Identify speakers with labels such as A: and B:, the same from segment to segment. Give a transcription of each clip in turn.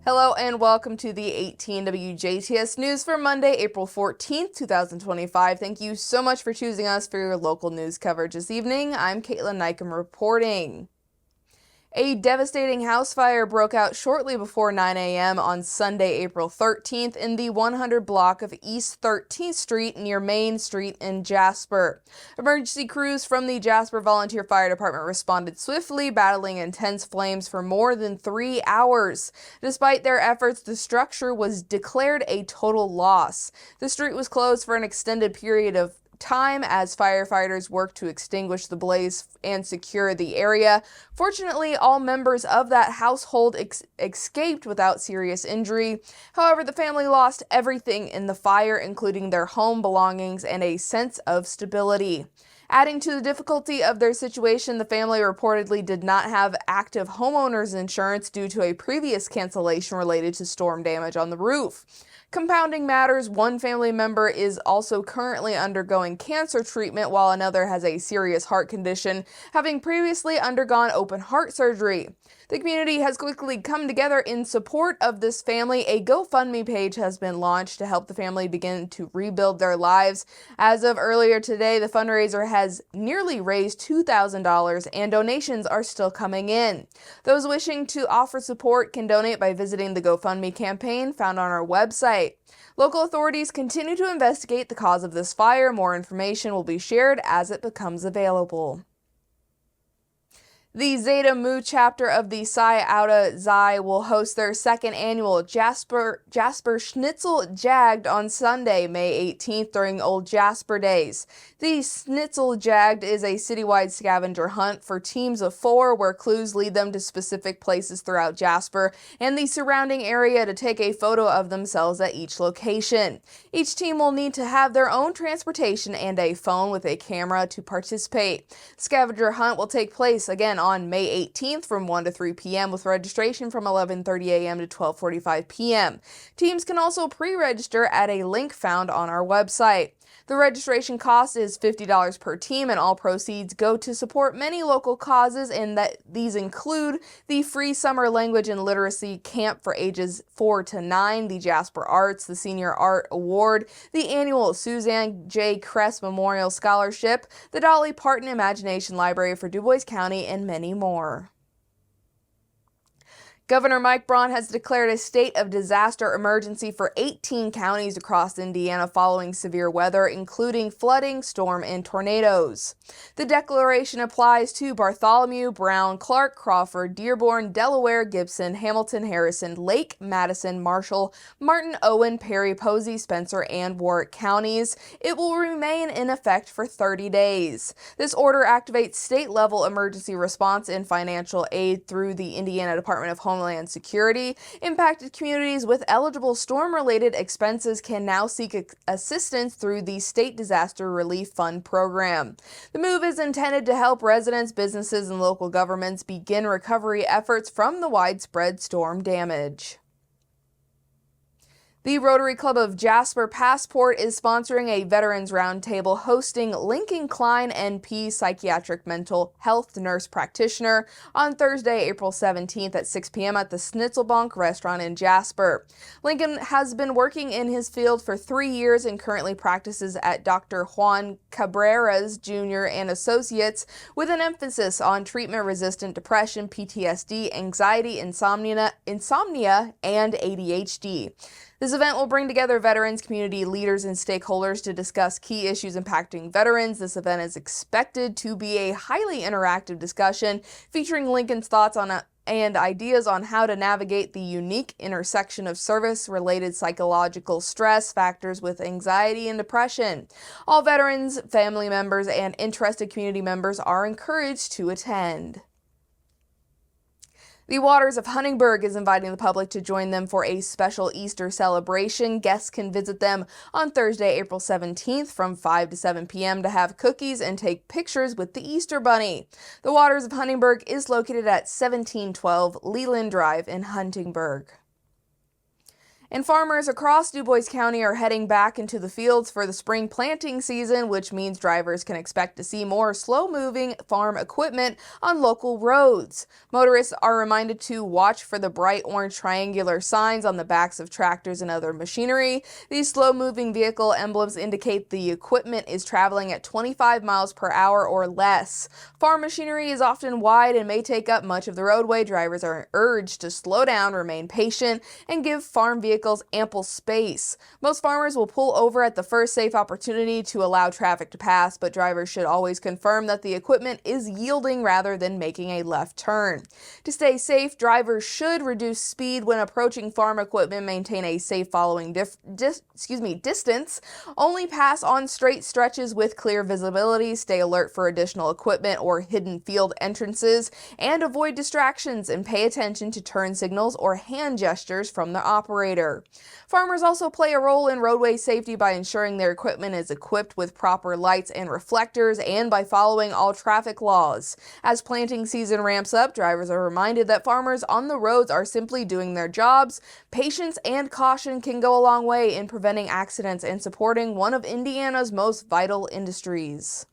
A: Hello and welcome to the 18 WJTS News for Monday, April 14th, 2025. Thank you so much for choosing us for your local news coverage this evening. I'm Kaitlyn Neukam reporting. A devastating house fire broke out shortly before 9 a.m. on Sunday, April 13th in the 100 block of East 13th Street near Main Street in Jasper. Emergency crews from the Jasper Volunteer Fire Department responded swiftly, battling intense flames for more than 3 hours. Despite their efforts, the structure was declared a total loss. The street was closed for an extended period of time as firefighters worked to extinguish the blaze and secure the area. Fortunately, all members of that household escaped without serious injury. However, the family lost everything in the fire, including their home belongings and a sense of stability. Adding to the difficulty of their situation, the family reportedly did not have active homeowners insurance due to a previous cancellation related to storm damage on the roof. Compounding matters, one family member is also currently undergoing cancer treatment while another has a serious heart condition, having previously undergone open heart surgery. The community has quickly come together in support of this family. A GoFundMe page has been launched to help the family begin to rebuild their lives. As of earlier today, the fundraiser has nearly raised $2,000 and donations are still coming in. Those wishing to offer support can donate by visiting the GoFundMe campaign found on our website. Local authorities continue to investigate the cause of this fire. More information will be shared as it becomes available. The Zeta Mu chapter of the Psi Auda Xi will host their second annual Jasper Schnitzel Jagged on Sunday, May 18th during Old Jasper Days. The Schnitzel Jagged is a citywide scavenger hunt for teams of 4 where clues lead them to specific places throughout Jasper and the surrounding area to take a photo of themselves at each location. Each team will need to have their own transportation and a phone with a camera to participate. The scavenger hunt will take place again on May 18th from 1 to 3 p.m. with registration from 11:30 a.m. to 12:45 p.m. Teams can also pre-register at a link found on our website. The registration cost is $50 per team, and all proceeds go to support many local causes, and that these include the free summer language and literacy camp for ages 4 to 9, the Jasper Arts, the Senior Art Award, the annual Suzanne J. Kress Memorial Scholarship, the Dolly Parton Imagination Library for Du Bois County, and many more. Governor Mike Braun has declared a state of disaster emergency for 18 counties across Indiana following severe weather, including flooding, storm, and tornadoes. The declaration applies to Bartholomew, Brown, Clark, Crawford, Dearborn, Delaware, Gibson, Hamilton, Harrison, Lake, Madison, Marshall, Martin, Owen, Perry, Posey, Spencer, and Warwick counties. It will remain in effect for 30 days. This order activates state-level emergency response and financial aid through the Indiana Department of Homeland Security. Impacted communities with eligible storm-related expenses can now seek assistance through the State Disaster Relief Fund program. The move is intended to help residents, businesses, and local governments begin recovery efforts from the widespread storm damage. The Rotary Club of Jasper Passport is sponsoring a Veterans Roundtable hosting Lincoln Klein, NP, psychiatric mental health nurse practitioner, on Thursday, April 17th at 6 p.m. at the Schnitzelbank restaurant in Jasper. Lincoln has been working in his field for 3 years and currently practices at Dr. Juan Cabrera's Jr. and Associates with an emphasis on treatment-resistant depression, PTSD, anxiety, insomnia, and ADHD. This event will bring together veterans, community leaders, and stakeholders to discuss key issues impacting veterans. This event is expected to be a highly interactive discussion featuring Lincoln's thoughts on and ideas on how to navigate the unique intersection of service-related psychological stress factors with anxiety and depression. All veterans, family members, and interested community members are encouraged to attend. The Waters of Huntingburg is inviting the public to join them for a special Easter celebration. Guests can visit them on Thursday, April 17th from 5 to 7 p.m. to have cookies and take pictures with the Easter Bunny. The Waters of Huntingburg is located at 1712 Leland Drive in Huntingburg. And farmers across DuBois County are heading back into the fields for the spring planting season, which means drivers can expect to see more slow-moving farm equipment on local roads. Motorists are reminded to watch for the bright orange triangular signs on the backs of tractors and other machinery. These slow-moving vehicle emblems indicate the equipment is traveling at 25 miles per hour or less. Farm machinery is often wide and may take up much of the roadway. Drivers are urged to slow down, remain patient, and give farm vehicles ample space. Most farmers will pull over at the first safe opportunity to allow traffic to pass, but drivers should always confirm that the equipment is yielding rather than making a left turn. To stay safe, drivers should reduce speed when approaching farm equipment, maintain a safe following distance, only pass on straight stretches with clear visibility, stay alert for additional equipment or hidden field entrances, and avoid distractions and pay attention to turn signals or hand gestures from the operator. Farmers also play a role in roadway safety by ensuring their equipment is equipped with proper lights and reflectors and by following all traffic laws. As planting season ramps up, drivers are reminded that farmers on the roads are simply doing their jobs. Patience and caution can go a long way in preventing accidents and supporting one of Indiana's most vital industries.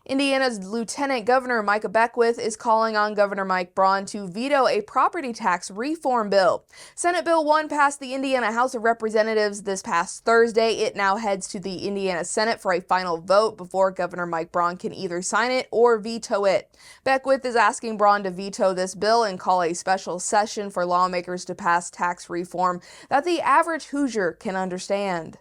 A: Indiana's Lieutenant Governor Micah Beckwith is calling on Governor Mike Braun to veto a property tax reform bill. Senate Bill 1 passed the Indiana House of Representatives this past Thursday. It now heads to the Indiana Senate for a final vote before Governor Mike Braun can either sign it or veto it. Beckwith is asking Braun to veto this bill and call a special session for lawmakers to pass tax reform that the average Hoosier can understand.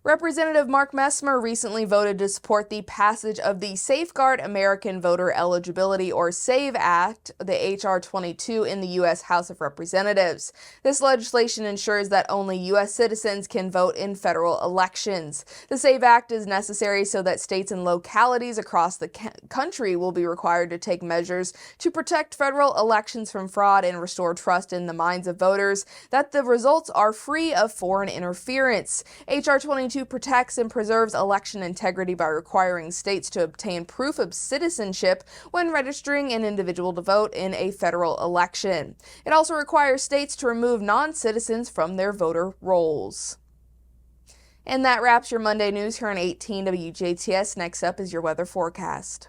A: Representative Mark Messmer recently voted to support the passage of the Safeguard American Voter Eligibility or SAVE Act, the H.R. 22, in the U.S. House of Representatives. This legislation ensures that only U.S. citizens can vote in federal elections. The SAVE Act is necessary so that states and localities across the country will be required to take measures to protect federal elections from fraud and restore trust in the minds of voters that the results are free of foreign interference. H.R. 22 protects and preserves election integrity by requiring states to obtain proof of citizenship when registering an individual to vote in a federal election. It also requires states to remove non-citizens from their voter rolls. And that wraps your Monday news here on 18 WJTS. Next up is your weather forecast.